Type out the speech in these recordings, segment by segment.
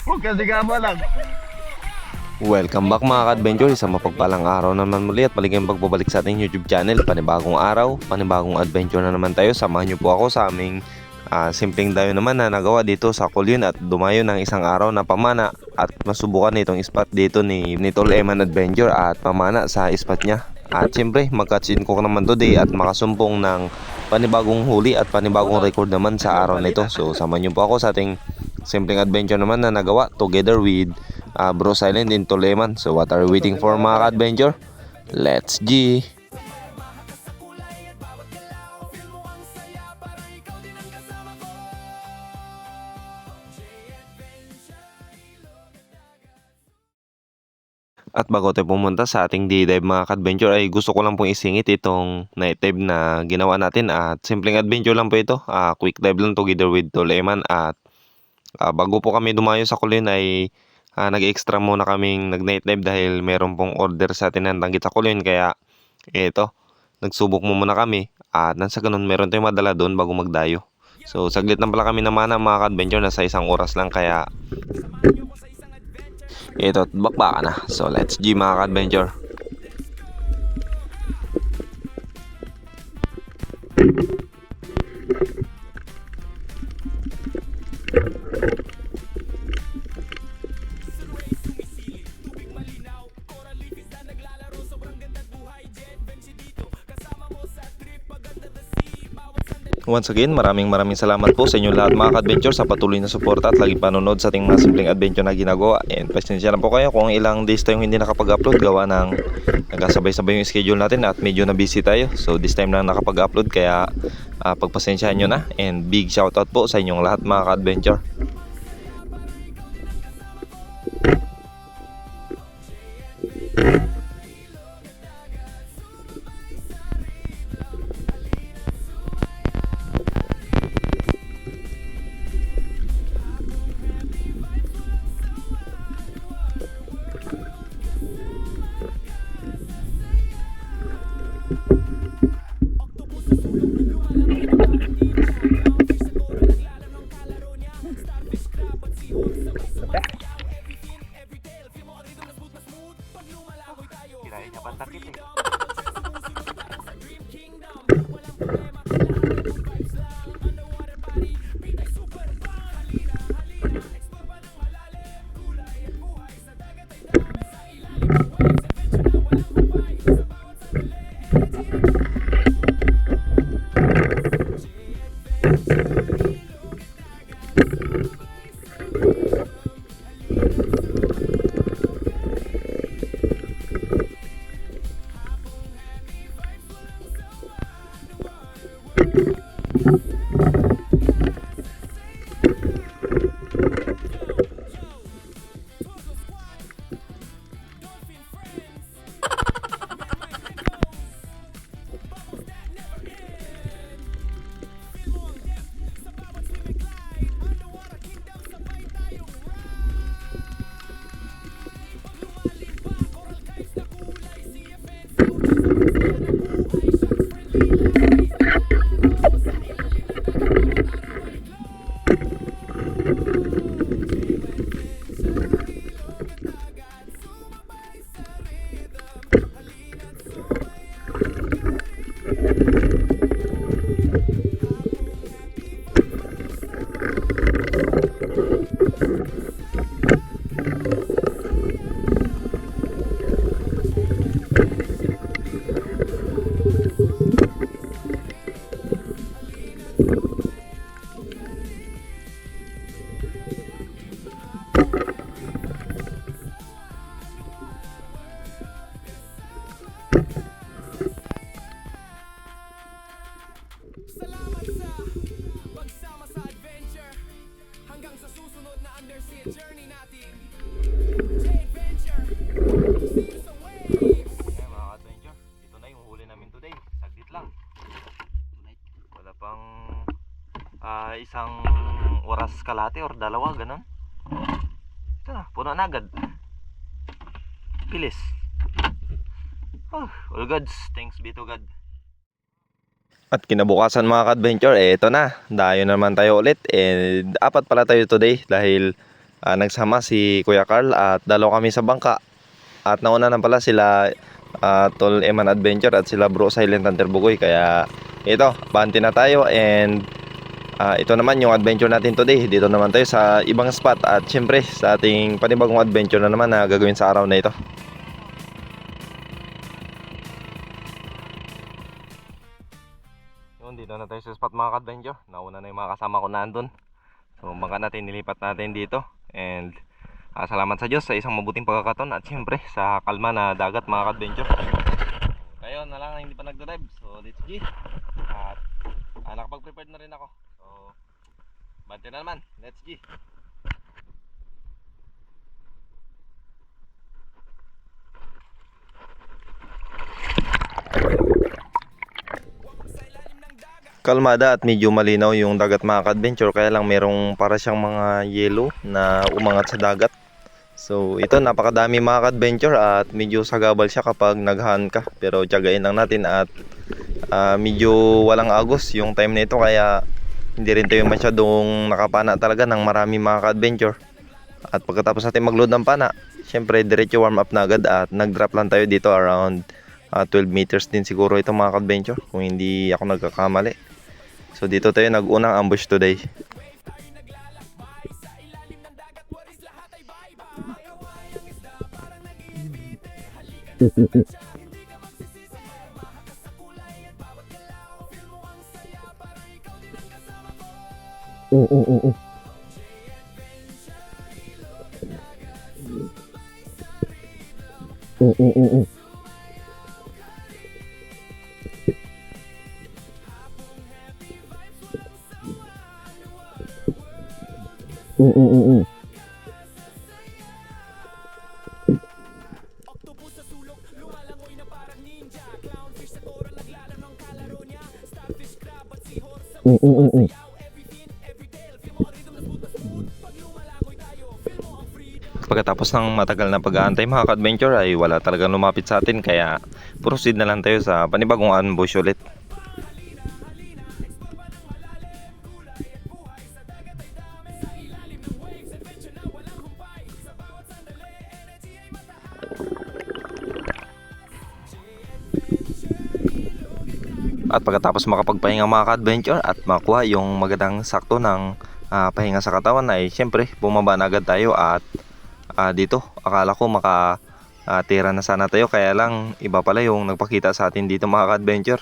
Huwag kasi gama lang. Welcome back mga ka-adventure, isang mapagpalang araw naman muli at maligayang pagbabalik sa ating YouTube channel. Panibagong araw, panibagong adventure na naman tayo. Samahan niyo po ako sa aming simpleng dayo naman na nagawa dito sa Kulyon at dumayo ng isang araw na pamana at masubukan itong spot dito ni Tol Eman Adventure at pamana sa spot niya. At siyempre magka-chin ko naman today at makasumpong ng panibagong huli at panibagong record naman sa araw na ito. So samahan niyo po ako sa ating simpleng adventure naman na nagawa together with Bro Silent in Tol Eman. So what are we waiting for mga ka-adventure? Let's G! At bago tayo pumunta sa ating day dive mga ka-adventure ay gusto ko lang pong isingit itong night dive na ginawa natin at simpleng adventure lang po ito. Quick dive lang together with Tol Eman at bago po kami dumayo sa Kulin ay nag-extra muna kaming nag-night dive dahil meron pong order sa tinandang kita Kulin kaya ito nagsubok mo muna kami at nasa ganun meron tayong madala doon bago magdayo. So saglit lang pala kami naman mga ka-adventure na sa isang oras lang kaya ito, bakbaka na. So, let's G mga ka-adventure. Once again, maraming salamat po sa inyo lahat mga ka-adventure sa patuloy na suporta at lagi panonood sa ating mga simpleng adventure na ginagawa. And pasensya na po kayo kung ilang days tayong hindi nakapag-upload gawa ng nagkasabay-sabay yung schedule natin at medyo na busy tayo. So this time lang nakapag-upload kaya pagpasensyahan nyo na. And big shoutout po sa inyong lahat mga ka-adventure. Isang oras kalate or dalawa, ganun. Ito na, puno na agad. Bilis. Oh, all gods, thanks be to God. At kinabukasan mga ka-adventure, eto na. Dayo naman tayo ulit. And apat pala tayo today dahil nagsama si Kuya Carl at dalaw kami sa bangka. At nauna na pala sila Tol Eman Adventure at sila Bro Silent Hunter Bugoy. Kaya ito, banti na tayo and ito naman yung adventure natin today. Dito naman tayo sa ibang spot at syempre sa ating panibagong adventure na naman na gagawin sa araw na ito. Yun, dito na tayo sa spot mga ka-adventure. Nauna na yung mga kasama ko nandun. So bangka natin, nilipat natin dito. And salamat sa Diyos sa isang mabuting pagkakataon at syempre sa kalma na dagat mga ka-adventure. Kayo na lang hindi pa nagdrive. So let's G. At nakapag-prepared na rin ako. So bante na naman. Let's G. Kalmada at medyo malinaw yung dagat mga ka-adventure, kaya lang merong para siyang mga yellow na umangat sa dagat. So ito, napakadami mga ka-adventure at medyo sagabal siya kapag naghaan ka, pero tiyagain lang natin at medyo walang agos yung time na ito, kaya hindi rin tayo masyadong nakapana talaga ng marami mga ka-adventure. At pagkatapos natin mag-load ng pana, syempre diretso warm up na agad at nag-drop lang tayo dito around 12 meters din siguro ito mga ka-adventure kung hindi ako nagkakamali. So dito tayo nag-unang ambush today. Pagkatapos ng matagal na pag-aantay mga ka-adventure ay wala talagang lumapit sa atin, kaya proceed na lang tayo sa panibagong ambush ulit. At pagkatapos makapagpahinga mga ka-adventure at makuha yung magandang sakto ng pahinga sa katawan ay syempre bumaba na agad tayo at dito akala ko tira na sana tayo, kaya lang iba pala yung nagpakita sa atin dito mga ka-adventure.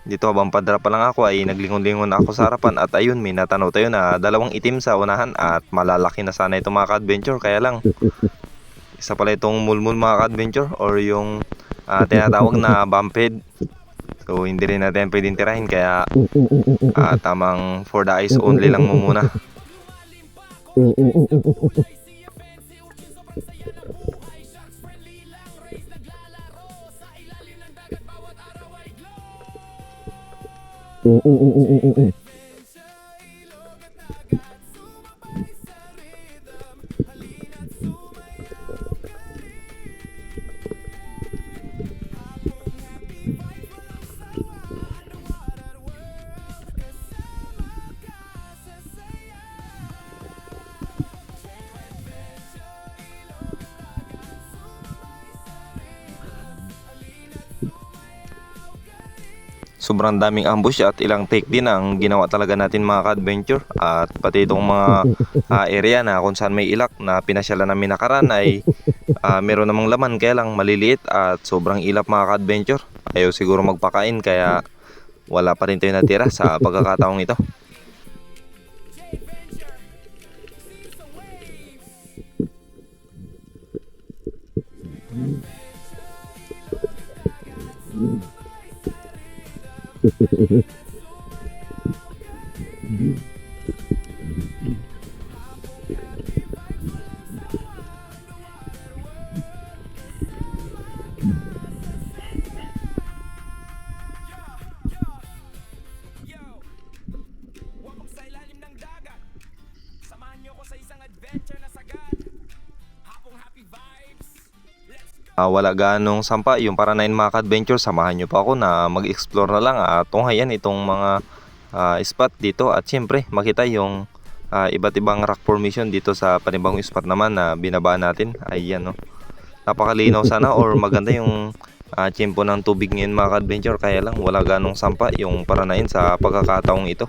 Dito habang padra pa lang ako ay naglingon-lingon ako sa harapan at ayun, may natanaw tayo na dalawang itim sa unahan at malalaki na sana ito mga ka-adventure, kaya lang isa pala itong mulmul mga ka-adventure or yung tinatawag na bumphead. So hindi rin natin pwedeng tirahin, kaya tamang for the eyes only lang mo muna. Sobrang daming ambush at ilang take din ang ginawa talaga natin mga ka-adventure. At pati itong mga area na kung saan may ilak na pinasyalan namin nakaraan ay meron namang laman, kaya lang maliliit at sobrang ilap mga ka-adventure. Ayaw siguro magpakain, kaya wala pa rin tayo natira sa pagkakataong ito. wala ganong sampa yung Para9 mga ka-adventure, samahan nyo pa ako na mag-explore na lang at tunghayan itong mga spot dito at syempre makita yung iba't ibang rock formation dito sa panibagong spot naman na binabaan natin. Ayan, no. Napakalinaw sana or maganda yung tiyempo ng tubig ngayon mga ka-adventure, kaya lang wala ganong sampa yung Para9 sa pagkakataong ito.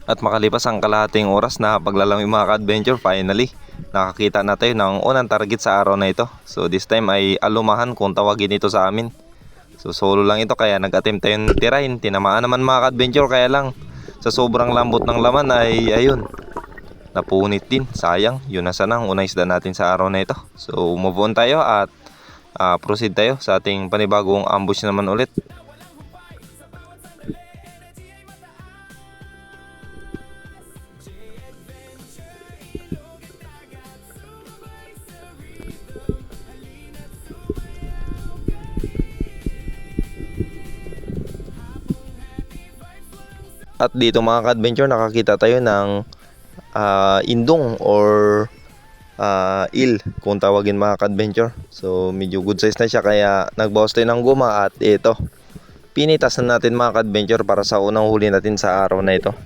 At makalipas ang kalahating oras na paglalami mga ka-adventure, finally nakakita na tayo ng unang target sa araw na ito. So this time ay alumahan kung tawagin ito sa amin. So solo lang ito kaya nag-attempt tayong tirahin. Tinamaan naman mga ka-adventure, kaya lang sa sobrang lambot ng laman ay ayun, napunit din. Sayang, yun na sana ang unang isda natin sa araw na ito. So move on tayo at proceed tayo sa ating panibagong ambush naman ulit. At dito mga ka-adventure, nakakita tayo ng indong or eel kung tawagin mga ka-adventure. So medyo good size na siya kaya nagbawas tayo ng guma at ito, pinitasan natin mga ka-adventure para sa unang huli natin sa araw na ito.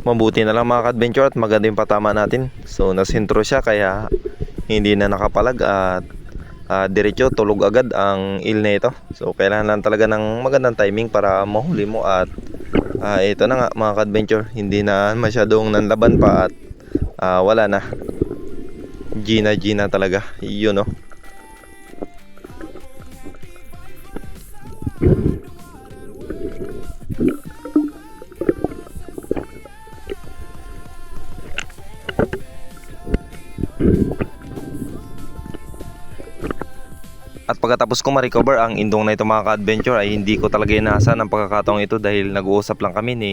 Mabuti na lang mga ka-adventure at maganda yung patama natin. So nasintro siya kaya hindi na nakapalag at diretso tulog agad ang eel na ito. So kailangan lang talaga ng magandang timing para mahuli mo at ito na nga mga ka-adventure, hindi na masyadong nanlaban pa at wala na. Gina talaga yun, no. At pagkatapos ko ma-recover ang indong na ito mga ka-adventure ay hindi ko talaga inaasahan ang pagkakataong ito dahil nag-uusap lang kami ni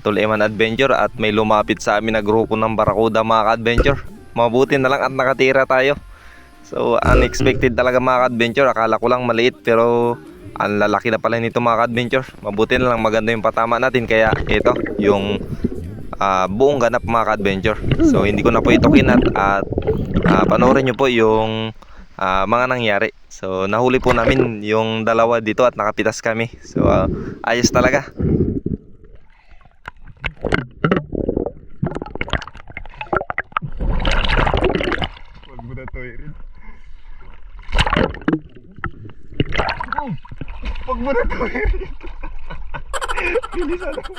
Tol Eman Adventure at may lumapit sa amin na grupo ng barakuda mga ka-adventure. Mabuti na lang at nakatira tayo. So unexpected talaga mga ka-adventure, akala ko lang maliit pero ang lalaki na pala nito mga ka-adventure. Mabuti na lang maganda yung patama natin kaya ito yung buong ganap mga ka-adventure. So hindi ko na po itukin at panoorin nyo po yung mga nangyari. So nahuli po namin yung dalawa dito at nakapitas kami. So ayos talaga. Huwag mo na to rin. Huwag mo na to rin. Bilisan ako.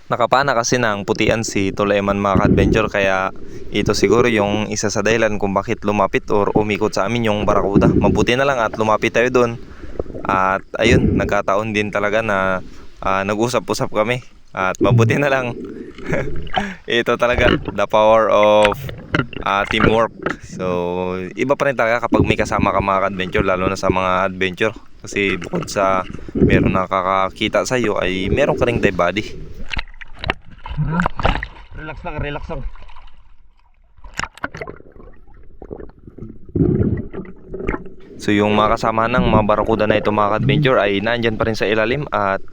Nakapana kasi ng putian si Tol Eman mga ka-adventure kaya ito siguro yung isa sa dahilan kung bakit lumapit or umikot sa amin yung barakuda. Mabuti na lang at lumapit tayo doon at ayun, nagkataon din talaga na nag-usap-usap kami at mabuti na lang. Ito talaga the power of teamwork. So iba pa rin talaga kapag may kasama ka mga ka-adventure, lalo na sa mga adventure kasi bukod sa meron nakakakita sa iyo ay meron ka ring dive body. Relax lang, relax lang. So yung mga kasama ng mga barakuda na ito mga ka-adventure ay nandyan pa rin sa ilalim at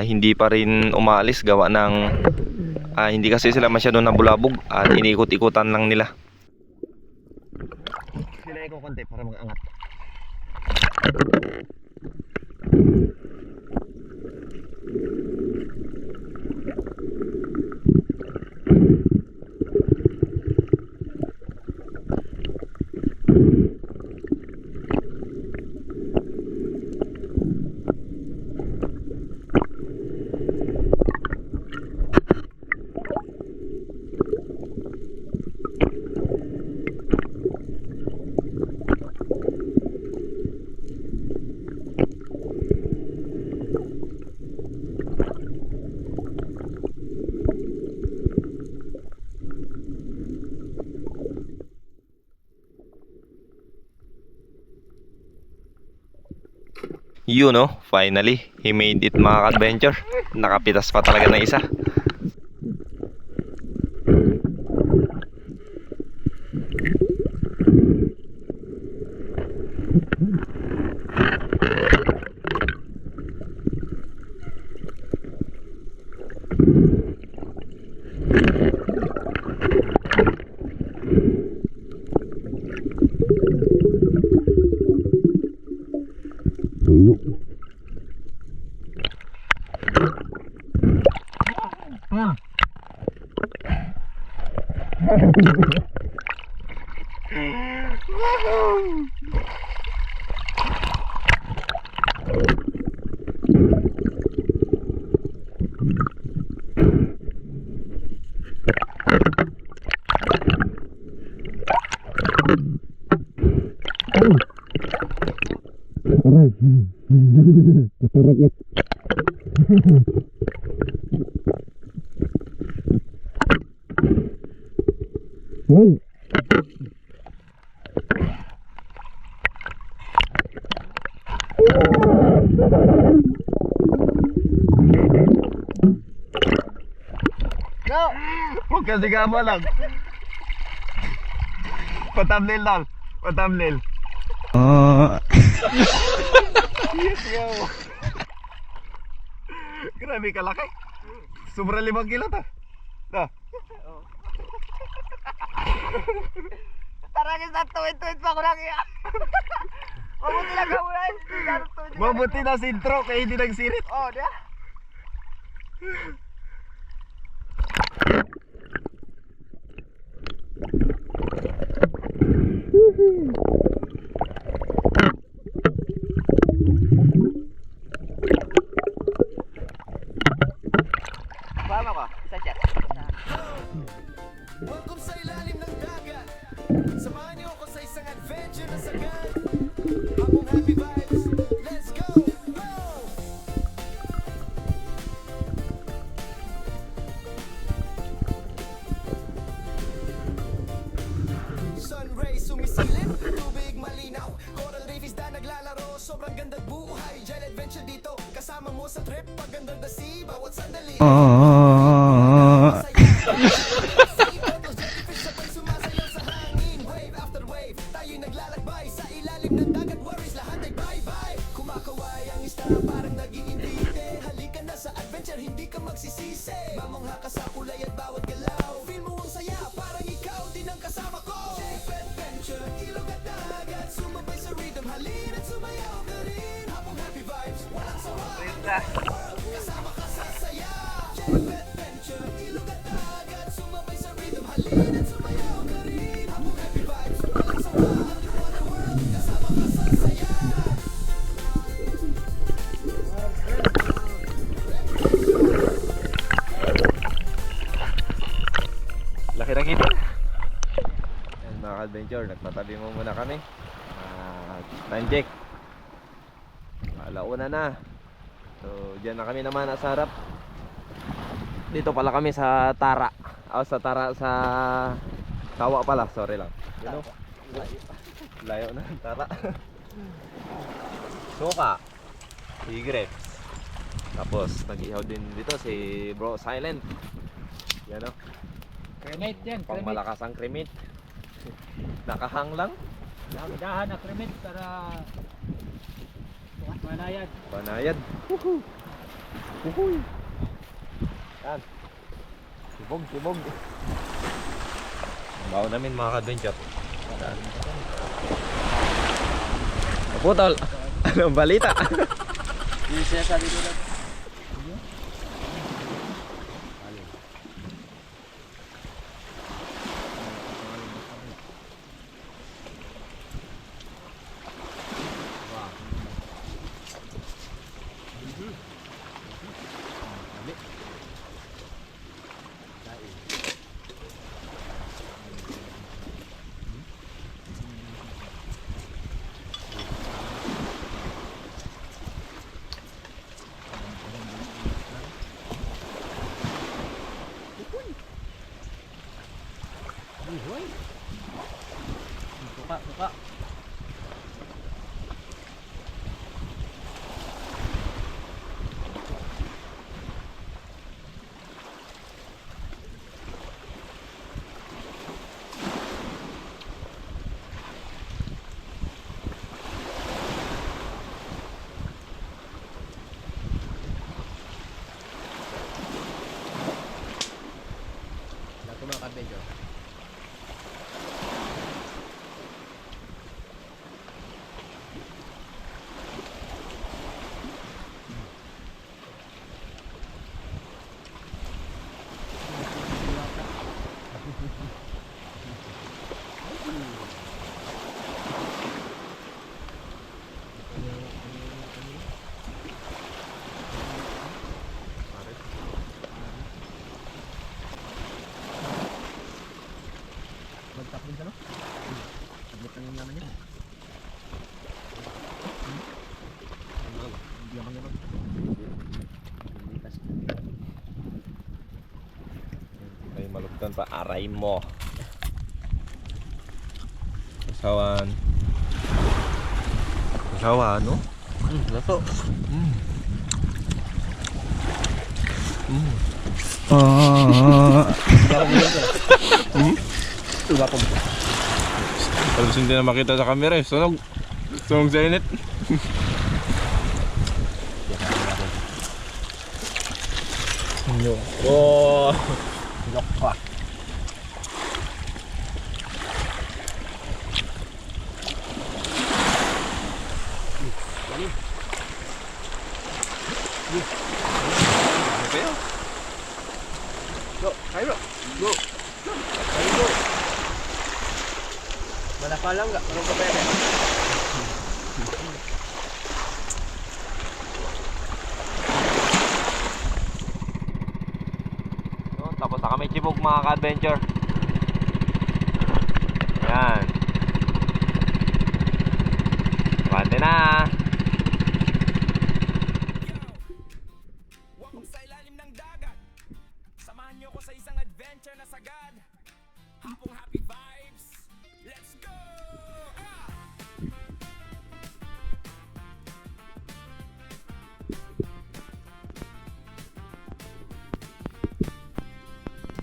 hindi pa rin umaalis gawa ng hindi kasi sila masyadong nabulabog at iniikot-ikutan lang nila. Sila ko konti para mag-angat. You know, finally, he made it mga ka-adventure. Nakapitas pa talaga ng isa. Huwag kasi gama lang. Pa-thumbnail lang. Pa-thumbnail. Yes, yo. Grabe kalaki. Sobra 5 kilo to. No. Tarangin sa tuwid-tuwid pa ko lang iya. Mabuti lang kamulan. Mabuti na si intro kaya hindi nagsirit. Oh, dia. Paham ako? Isa siya. Welcome sa ilalim ng dagat. Samahan niyo ako sa isang adventure na sagad. Among happy vibes. Let's go! Go! Sun rays sumisilip, tubig malinaw. Coral reef isda naglalaro, sobrang gandang buhay. Gel adventure dito, kasama mo sa trip. Pagandang the sea, bawat sandali. Magsisisi, mamangha ka sa kulay at bawat galaw. Feel mo ang saya, parang ikaw din ang kasama ko. Jeep Adventure, ilog at dagat. Sumabay sa rhythm, halin at sumayaw ka rin. Habang happy vibes, walang sawa. Kasama ka sa saya. Jeep Adventure, ilog at dagat. Sumabay sa rhythm, halin at sumayaw ka rin. Habang happy vibes, walang sawa. Kasama ka sa saya. Laki na kita. Yan mga ka-adventure, nagtatabi mo muna kami. Time check. Alauna na. So, dyan na kami naman sa harap. Dito pala kami sa Tara. Sa Tara sa Tawa pala, sorry lang. You know? Layo na, Tara. Suka. Tigre. Tapos, nag-ihaw din dito si Bro Silent. Yan o. Kremit yan, Pang malakas ang kremit. Nakahang lang. Dahan na kremit para manayad. Panayad. Woohoo. Woohoo. Yan. Sibog, sibog. Bawa namin mga ka-adventure. Yan. Kaputol. Anong balita? Hindi siya sabi ko lang. Suka, suka. yaman yan. Yaman. Lipas. May malugtan pa, aray mo. Kasawan. Kasawan, no? Lato. Tuba po. Halos hindi na makita sa camera eh. Sunog. Sunog sa init. Oh. Lokwa. Go, kayo bro. Go. Kayo go. Wala pa lang, anong ka pwede? Yun, tapos na kami chibog mga ka-adventure. Yan. Pwede na. Walk sa ilalim ng dagat. Samahan niyo ko sa isang adventure na sagad. Hapong happy vibes. Let's go! Ah!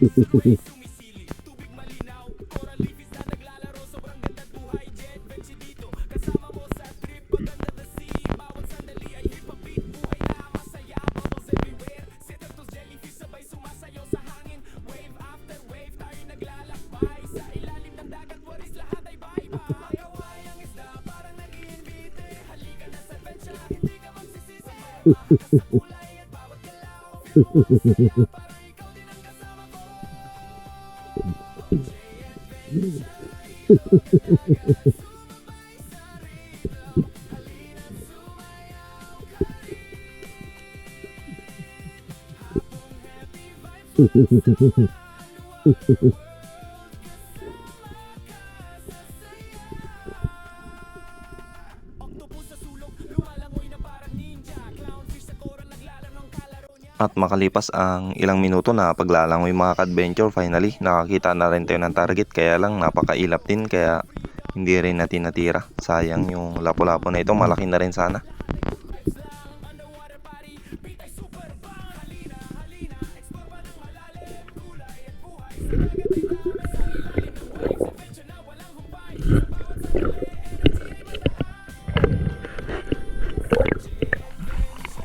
Sumisili, tubig malinaw. Coral reefs na naglalaro. Sobrang ganda buhay. Jet venture dito. Kasama mo sa trip. Paganda the sea. Bawat sandali ay hip-hop beat. Buhay na masaya. Bubbles everywhere. Set up those jellyfish. Sabay sumasayaw sa hangin. Wave after wave. Tayo naglalakbay. Sa ilalim ng dagat. Waris lahat ay bye-bye. Away ang isda. Parang nag-iimbite. Halika na sa adventure. Hindi ka magsisisi. Mahaka sa kulay at bawat galaw. Feel mo ang saya. Parang ikaw din ang kasama ko. Octopus sa sulok, lumalangoy na parang ninja. Clownfish sa coral, naglalanong kalaro niya. At makalipas ang ilang minuto na paglalangoy mga ka-adventure, finally nakakita na rin tayo ng target. Kaya lang napakailap din, kaya hindi rin natin natira. Sayang yung lapo-lapo na ito, malaki na rin sana. Underwater party, pitay super bang. Halina, halina, explore pa ng malalim. Kulay at buhay sa dagat ay marami sa ilalim ng waves. Adventure na walang humpay. Sa bawat sandali, energy ay mataas.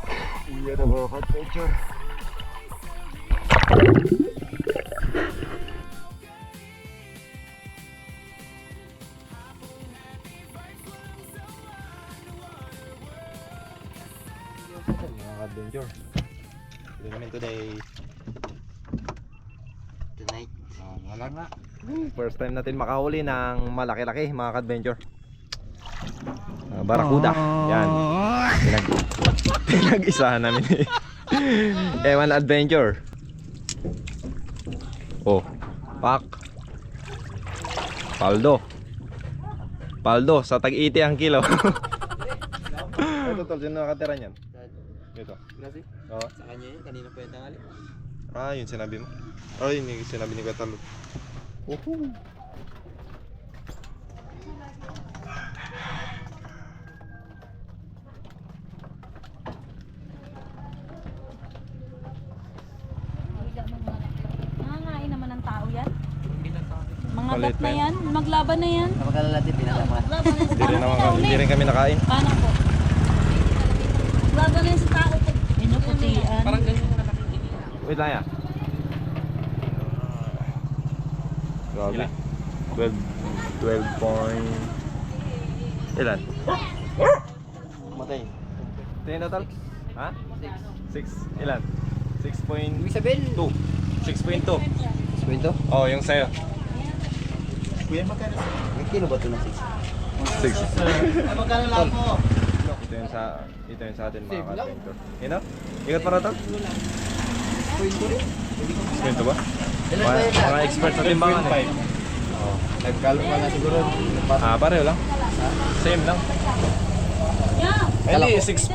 Yan ang mga ka-adventure. Mga ka-adventure. Ito namin today. Tonight. Wala nga. First time natin makahuli ng malaki-laki mga ka-adventure. Barakuda. Yan. Pinag-isahan namin eh. Ewan adventure. Oh. Pak. Paldo. Paldo sa tag-80 ang kilo. Ito tol, sino nakatira niyan? Ito. Grabe. Oo. Sa kanya yun, kanina pa yung tangali. Ah, yun sinabi mo. Oh, yun yung sinabi ni Katalog. Nangangain naman ng tao yan. Mga Palit gat pa na yan. yan, maglaban na yan. Napagkalala din, pinalaman. Maglaban na yan sa Hindi rin, tao. hindi rin kami nakain. Paano po? Maglaban na yan sa tao. Pinuputian. Parang Wait lang yan. Grabe. 12 point... Ilan? Matay. Tingin na tal? Ha? 6. Ilan? 6.2. Ibig sabihin, 6.2. kwento? Oh, yung sa'yo. May kilo ba ito ng 6? 6. Ay, magkano lang po? Ito yung sa atin mga ka-adventure. You know? Ikat para tal? Kwento rin. Kwento ba? Mga experts sa timbangan eh. Nagkalo ka na siguro. Pareho lang. Same lang. Hindi, 6.3.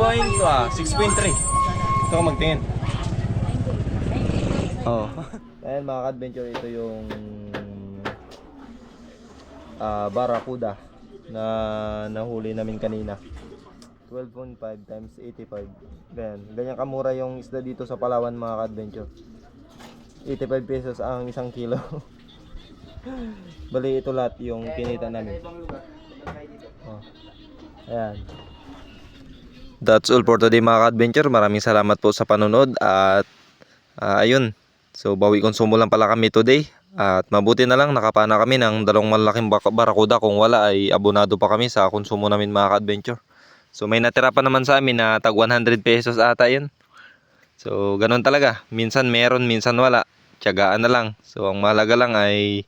Ito ka magtingin. Oh. Ayan mga ka-adventure, ito yung Barracuda na nahuli namin kanina. 12.5 times 85. Ganyan kamura yung isda dito sa Palawan mga ka-adventure. 85 pesos ang 1 kilo. Bali ito lahat yung kinita namin. Oh. Ayan. That's all for today mga ka-adventure. Maraming salamat po sa panonood at ayun. So bawi konsumo lang pala kami today. At mabuti na lang nakapana kami ng 2 malaking Barracuda. Kung wala ay abonado pa kami sa konsumo namin mga ka-adventure. So may natira pa naman sa amin na tag 100 pesos ata yun. So ganun talaga. Minsan meron, minsan wala. Tiyagaan na lang. So ang mahalaga lang ay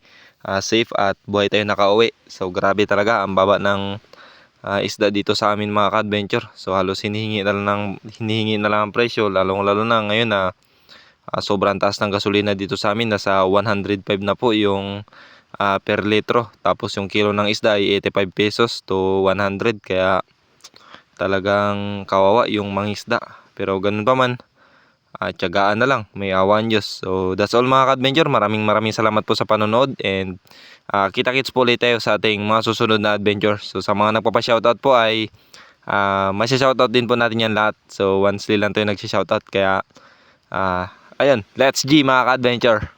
safe at buhay tayo nakauwi. So grabe talaga ang baba ng isda dito sa amin mga ka-adventure. So halos hinihingi na lang ang presyo. Lalo na ngayon na sobrang taas ng gasolina dito sa amin. Nasa 105 na po yung per litro. Tapos yung kilo ng isda ay 85 pesos to 100. Kaya talagang kawawa yung mangisda. Pero ganun pa man, tiyagaan na lang, may awa ang Diyos. So that's all mga ka-adventure. Maraming salamat po sa panonood. And kita-kits po ulit tayo sa ating mga susunod na adventure. So sa mga nagpapa-shoutout po ay masya-shoutout din po natin yan lahat. So once lang tayo nagsya-shoutout. Kaya ayun, let's G mga ka-adventure.